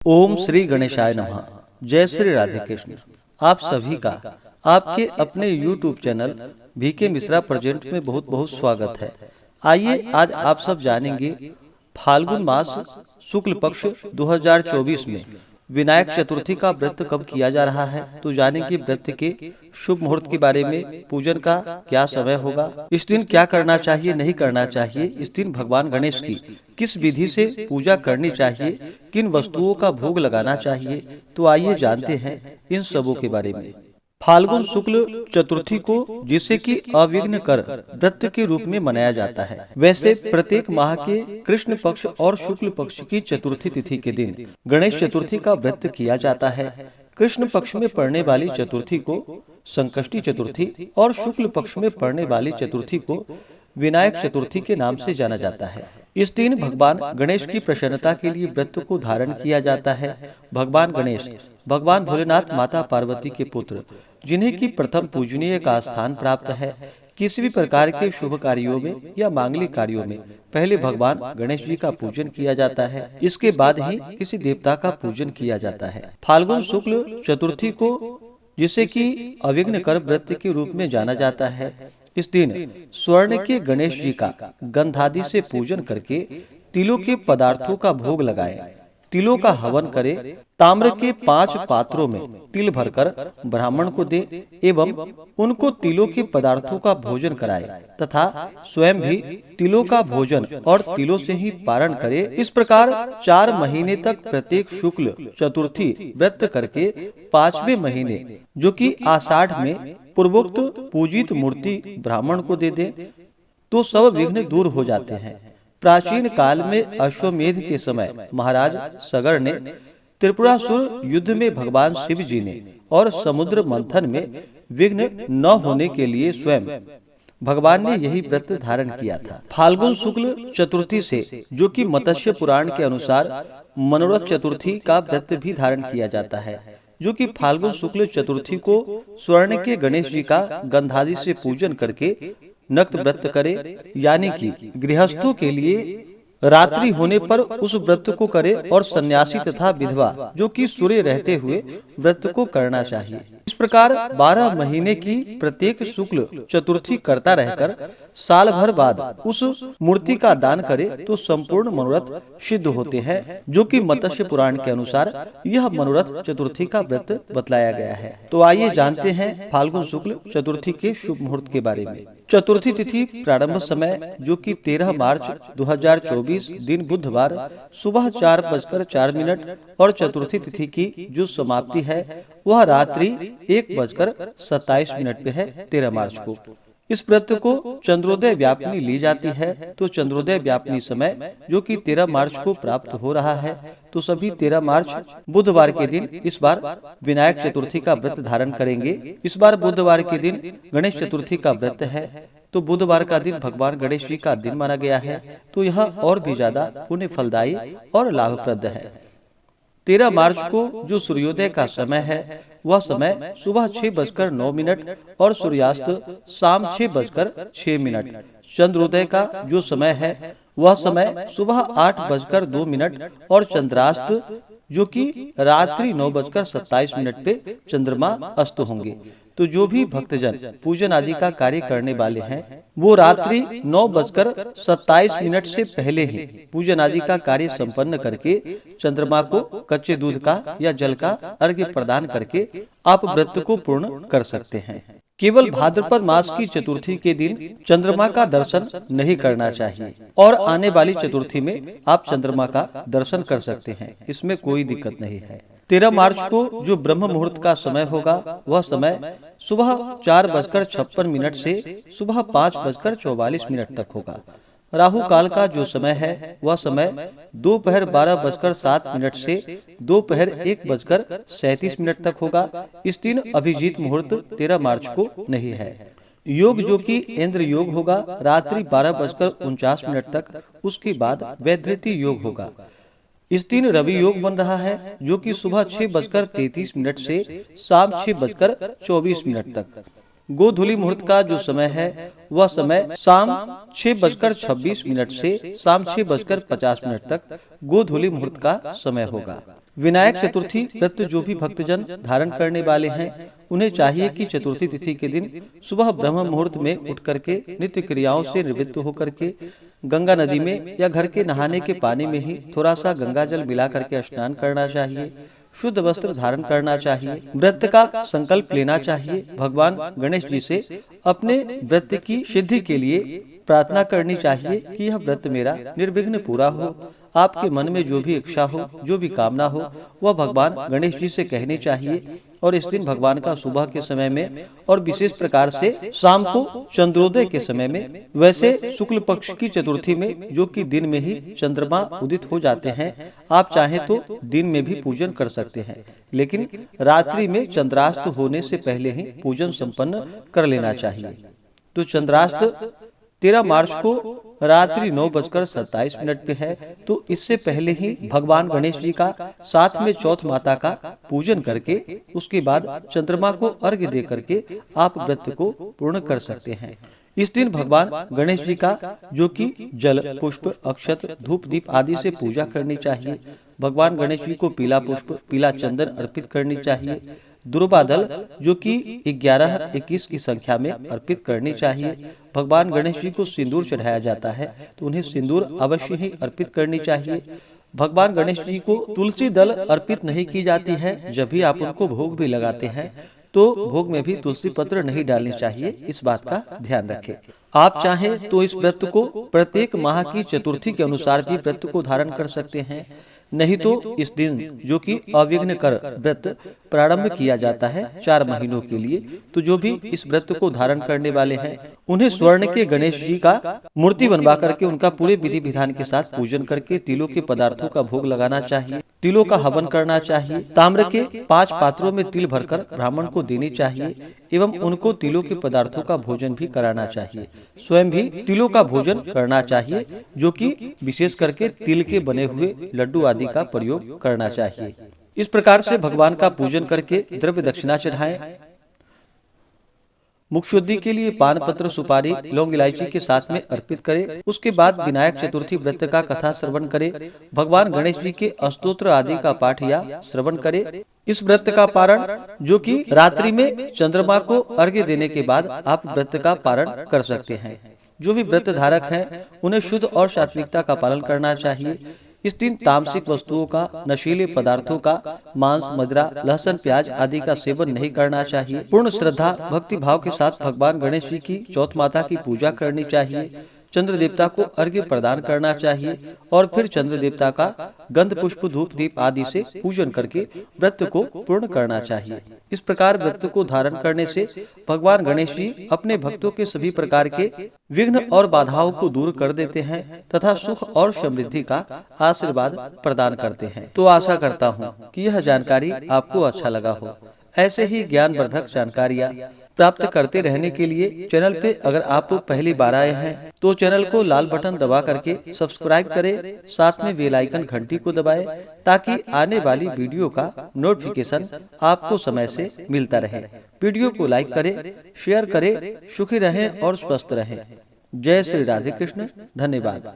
ओम श्री गणेशाय नमः। जय श्री राधे कृष्ण। आप सभी का आपके अपने YouTube channel VK Mishra present में बहुत बहुत स्वागत है। आइए आज आप सब जानेंगे फाल्गुन मास शुक्ल पक्ष 2024 में विनायक चतुर्थी का व्रत कब किया जा रहा है। तो जानेंगे व्रत के शुभ मुहूर्त के बारे में, पूजन का क्या समय होगा, इस दिन क्या करना चाहिए नहीं करना चाहिए, इस दिन भगवान गणेश की किस विधि से पूजा करनी चाहिए, किन वस्तुओं का भोग लगाना चाहिए। तो आइए जानते हैं इन सबों के बारे में। फाल्गुन शुक्ल चतुर्थी को जिसे कि अविघ्न कर व्रत के रूप में मनाया जाता है। वैसे प्रत्येक माह के कृष्ण पक्ष और शुक्ल पक्ष की चतुर्थी तिथि के दिन गणेश चतुर्थी का व्रत किया जाता है। कृष्ण पक्ष में पड़ने वाली चतुर्थी को संकष्टी चतुर्थी और शुक्ल पक्ष में पड़ने वाली चतुर्थी को विनायक चतुर्थी के नाम से जाना जाता है। इस दिन भगवान गणेश की प्रसन्नता के लिए व्रत को धारण किया जाता है। भगवान गणेश भगवान भोलेनाथ माता पार्वती के पुत्र, जिन्हें की प्रथम पूजनीय का स्थान प्राप्त है। किसी भी प्रकार के शुभ कार्यों में या मांगलिक कार्यों में पहले भगवान गणेश जी का पूजन किया जाता है, इसके बाद ही किसी देवता का पूजन किया जाता है। फाल्गुन शुक्ल चतुर्थी को जिसे कि अविघ्न कर व्रत के रूप में जाना जाता है। इस दिन स्वर्ण के गणेश जी का गंधादि से पूजन करके तिलों के पदार्थों का भोग लगाएं, तिलों का हवन करें, ताम्र के 5 पात्रों में तिल भरकर ब्राह्मण को दे एवं उनको तिलों के पदार्थों का भोजन कराए तथा स्वयं भी तिलों का भोजन और तिलों से ही पारण करे। इस प्रकार 4 महीने तक प्रत्येक शुक्ल चतुर्थी व्रत करके 5वें महीने जो कि आषाढ़ में पूर्वोक्त पूजित मूर्ति ब्राह्मण को दे दे तो सब विघ्न दूर हो जाते हैं। प्राचीन काल में अश्वमेध के समय महाराज सगर ने त्रिपुरासुर युद्ध में भगवान शिव जी ने और समुद्र मंथन में विघ्न न होने के लिए स्वयं भगवान ने यही व्रत धारण किया था। फाल्गुन शुक्ल चतुर्थी से जो कि मत्स्य पुराण के अनुसार मनोरथ चतुर्थी का व्रत भी धारण किया जाता है, जो कि फाल्गुन शुक्ल चतुर्थी को स्वर्ण के गणेश जी का गंधादि से पूजन करके नक्त व्रत करे, यानी कि गृहस्थों के लिए रात्रि होने पर उस व्रत को करे और सन्यासी तथा विधवा जो कि सूर्य रहते हुए व्रत को करना चाहिए। इस प्रकार 12 महीने की प्रत्येक शुक्ल चतुर्थी करता रहकर साल भर बाद उस मूर्ति का दान करे तो संपूर्ण मनोरथ सिद्ध होते हैं, जो कि मत्स्य पुराण के अनुसार यह मनोरथ चतुर्थी का व्रत बतलाया गया है। तो आइए जानते हैं फाल्गुन शुक्ल चतुर्थी के शुभ मुहूर्त के बारे में। चतुर्थी तिथि प्रारंभ समय जो कि 13 मार्च 2024 दिन बुधवार सुबह 4:04 और चतुर्थी तिथि की जो समाप्ति है वह रात्रि 1:27 पे है 13 मार्च को। इस व्रत को चंद्रोदय व्यापनी ली जाती है। तो चंद्रोदय व्यापनी समय जो कि 13 मार्च को प्राप्त हो रहा है, तो सभी 13 मार्च बुधवार के दिन इस बार विनायक चतुर्थी का व्रत धारण करेंगे। इस बार बुधवार के दिन गणेश चतुर्थी का व्रत है, तो बुधवार का दिन भगवान गणेश जी का दिन माना गया है, तो यह और भी ज्यादा पुण्य फलदायी और लाभप्रद है। 13 मार्च को जो सूर्योदय का समय है वह समय सुबह 6:09 और सूर्यास्त शाम 6:06। चंद्रोदय का जो समय है वह समय सुबह 8:02 और चंद्रास्त जो कि रात्रि 9:27 पे चंद्रमा अस्त होंगे। तो जो भी भक्तजन पूजन आदि का कार्य करने वाले हैं वो रात्रि 9:27 से पहले ही पूजन आदि का कार्य संपन्न करके चंद्रमा को कच्चे दूध का या जल का अर्घ्य प्रदान करके आप व्रत को पूर्ण कर सकते हैं। केवल भाद्रपद मास की चतुर्थी के दिन चंद्रमा का दर्शन नहीं करना चाहिए और आने वाली चतुर्थी में आप चंद्रमा का दर्शन कर सकते हैं, इसमें कोई दिक्कत नहीं है। 13 मार्च को जो ब्रह्म मुहूर्त का समय होगा वह समय सुबह 4:56 से सुबह 5:44 तक होगा। राहु काल का जो समय है वह समय दोपहर 12:07 से दोपहर 1:37 तक होगा। इस दिन अभिजीत मुहूर्त 13 मार्च को नहीं है। योग जो कि इंद्र योग होगा रात्रि 12:49 तक, उसके बाद वैधृति योग होगा। इस दिन रवि योग बन रहा है जो कि सुबह 6:33 से शाम 6:24 तक। गोधूली मुहूर्त का जो समय है वह समय शाम 6:26 से शाम 6:50 तक गोधूली मुहूर्त का समय होगा। विनायक चतुर्थी व्रत जो भी भक्तजन धारण करने वाले हैं, उन्हें चाहिए कि चतुर्थी तिथि के दिन सुबह ब्रह्म मुहूर्त में उठ करके नित्य क्रियाओं से निवृत्त होकर के गंगा नदी में या घर के नहाने के पानी में ही थोड़ा सा गंगा जल मिला करके स्नान करना चाहिए। शुद्ध वस्त्र धारण करना चाहिए। व्रत का संकल्प लेना चाहिए। भगवान गणेश जी से अपने व्रत की सिद्धि के लिए प्रार्थना करनी चाहिए कि यह व्रत मेरा निर्विघ्न पूरा हो। आपके मन में जो भी इच्छा हो, जो भी कामना हो, वह भगवान गणेश जी से कहनी चाहिए। और इस दिन भगवान का सुबह के समय में और विशेष प्रकार से शाम को चंद्रोदय के समय में, वैसे शुक्ल पक्ष की चतुर्थी में जो कि दिन में ही चंद्रमा उदित हो जाते हैं, आप चाहें तो दिन में भी पूजन कर सकते हैं, लेकिन रात्रि में चंद्रास्त होने से पहले ही पूजन संपन्न कर लेना चाहिए। तो चंद्रास्त 13 मार्च को रात्रि 9:27 पे है, तो इससे पहले ही भगवान गणेश जी का साथ में चौथ माता का पूजन करके उसके बाद चंद्रमा को अर्घ्य दे करके आप व्रत को पूर्ण कर सकते हैं। इस दिन भगवान गणेश जी का जो कि जल, पुष्प, अक्षत, धूप, दीप आदि से पूजा करनी चाहिए। भगवान गणेश जी को पीला पुष्प, पीला चंदन अर्पित करनी चाहिए। दुर्वा दल जो कि 11-21 की संख्या में अर्पित करनी चाहिए। भगवान गणेश जी को सिंदूर चढ़ाया जाता है, तो उन्हें सिंदूर अवश्य ही अर्पित करनी चाहिए। भगवान गणेश जी को तुलसी दल अर्पित नहीं की जाती है। जब भी आप उनको भोग भी लगाते हैं तो भोग में भी तुलसी पत्र नहीं डालनी चाहिए, इस बात का ध्यान रखें। आप चाहें तो इस व्रत को प्रत्येक माह की चतुर्थी के अनुसार भी व्रत को धारण कर सकते हैं, नहीं तो इस दिन जो कि अविघ्न कर व्रत प्रारंभ किया जाता है 4 महीनों के लिए, तो जो भी इस व्रत को धारण करने वाले हैं उन्हें स्वर्ण के गणेश जी का मूर्ति बनवा करके उनका पूरे विधि विधान के साथ पूजन करके तिलों के पदार्थों का भोग लगाना चाहिए। तिलों का हवन करना चाहिए। ताम्र के 5 पात्रों में तिल भरकर ब्राह्मण को देनी चाहिए एवं उनको तिलों के पदार्थों का भोजन भी कराना चाहिए। स्वयं भी तिलों का भोजन करना चाहिए, जो कि विशेष करके तिल के बने हुए लड्डू आदि का प्रयोग करना चाहिए। इस प्रकार से भगवान का पूजन करके द्रव्य दक्षिणा चढ़ाएं। मुख शुद्धि के लिए पान पत्र, सुपारी, लौंग, इलायची के साथ में अर्पित करें। उसके बाद विनायक चतुर्थी व्रत का कथा श्रवण करें। भगवान गणेश जी के अस्तोत्र आदि का पाठ या श्रवण करें। इस व्रत का पारण जो कि रात्रि में चंद्रमा को अर्घ्य देने के बाद आप व्रत का पारण कर सकते हैं। जो भी व्रत धारक हैं उन्हें शुद्ध और सात्विकता का पालन करना चाहिए। इस दिन तामसिक वस्तुओं का, नशीले पदार्थों का, मांस, मदिरा, लहसुन, प्याज आदि का सेवन नहीं करना चाहिए। पूर्ण श्रद्धा भक्ति भाव के साथ भगवान गणेश जी की चौथ माता की पूजा करनी चाहिए। चंद्र देवता को अर्घ्य प्रदान करना चाहिए और फिर चंद्र देवता का गंध, पुष्प, धूप, दीप आदि से पूजन करके व्रत को पूर्ण करना चाहिए। इस प्रकार व्रत को धारण करने से भगवान गणेश जी अपने भक्तों के सभी प्रकार के विघ्न और बाधाओं को दूर कर देते हैं तथा सुख और समृद्धि का आशीर्वाद प्रदान करते हैं। तो आशा करता हूँ कि यह जानकारी आपको अच्छा लगा हो। ऐसे ही ज्ञानवर्धक जानकारियाँ प्राप्त करते रहने के लिए चैनल पे अगर आप पहली बार आए हैं तो चैनल को लाल बटन दबा करके सब्सक्राइब करें, साथ में बेल आइकन घंटी को दबाएं ताकि आने वाली वीडियो का नोटिफिकेशन आपको समय से मिलता रहे। वीडियो को लाइक करें, शेयर करें। सुखी रहें और स्वस्थ रहें। जय श्री राधे कृष्ण। धन्यवाद।